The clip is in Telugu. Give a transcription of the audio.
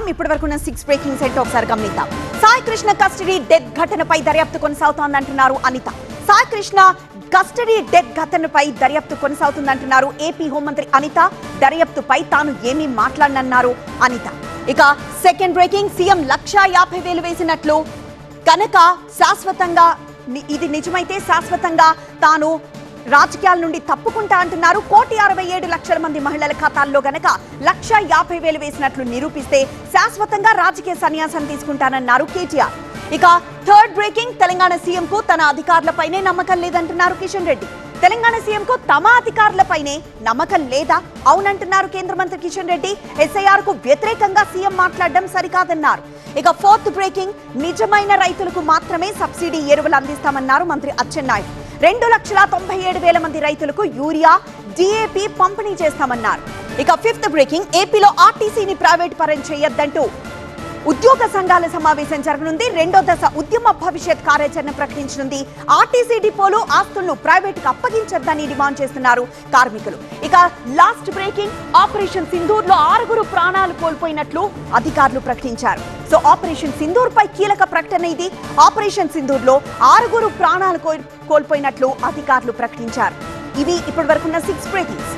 చూస్తున్నాం. ఇప్పటి వరకు 6 బ్రేకింగ్స్ ఏంటో ఒకసారి గమనిద్దాం. సాయి కృష్ణ కస్టడీ డెత్ ఘటనపై దర్యాప్తు కొనసాగుతోందంటున్నారు అనిత. సాయి కృష్ణ కస్టడీ డెత్ ఘటనపై దర్యాప్తు కొనసాగుతుందంటున్నారు ఏపీ హోంమంత్రి అనిత. దర్యాప్తుపై తాను ఏమీ మాట్లాడనన్నారు అనిత. ఇక సెకండ్ బ్రేకింగ్, సీఎం 1,50,000 వేసినట్లు కనుక శాశ్వతంగా ఇది నిజమైతే శాశ్వతంగా తాను రాజకీయాల నుండి తప్పుకుంటా అంటున్నారు. 1,67,00,000 మంది మహిళల ఖాతాల్లో గనక 1,50,000 వేసినట్లు నిరూపిస్తే శాశ్వతంగా రాజకీయ సన్యాసం తీసుకుంటానన్నారు కేటీఆర్. ఇక థర్డ్ బ్రేకింగ్, తెలంగాణ సీఎం కు తన అధికారులపైనే నమ్మకం లేదంటున్నారు కిషన్ రెడ్డి. తెలంగాణ సీఎం కు తమ అధికారులపైనే నమ్మకం లేదా? అవునంటున్నారు కేంద్ర మంత్రి కిషన్ రెడ్డి. ఎస్ఐఆర్ కు వ్యతిరేకంగా సీఎం మాట్లాడడం సరికాదన్నారు. ఇక ఫోర్త్ బ్రేకింగ్, నిజమైన రైతులకు మాత్రమే సబ్సిడీ ఎరువులు అందిస్తామన్నారు మంత్రి అచ్చెన్నాయుడు. 2,97,000 మంది రైతులకు యూరియా, డిఏపి పంపిణీ చేస్తామన్నారు. ఇక ఫిఫ్త్ బ్రేకింగ్, ఏపీలో ఆర్టీసీని ప్రైవేట్ పరం చేయొద్దంటూ ఉద్యోగ సంఘాల సమావేశం జరగనుంది. 2వ దశ ఉద్యమ భవిష్యత్ కార్యాచరణ ప్రకటించనుంది. ఆర్టీసీ డిపోలు ఆస్తులను ప్రైవేట్కు అప్పగించొద్దని డిమాండ్ చేస్తున్నారు కార్మికులు. ఇక లాస్ట్ బ్రేకింగ్, ఆపరేషన్ సింధూర్ లో 6 ప్రాణాలు కోల్పోయినట్లు అధికారులు ప్రకటించారు. సో ఆపరేషన్ సింధూర్ పై కీలక ప్రకటన ఇది. ఆపరేషన్ సింధూర్ లో 6 ప్రాణాలు కోల్పోయినట్లు అధికారులు ప్రకటించారు. ఇవి ఇప్పటి వరకున్న 6 బ్రేకింగ్స్.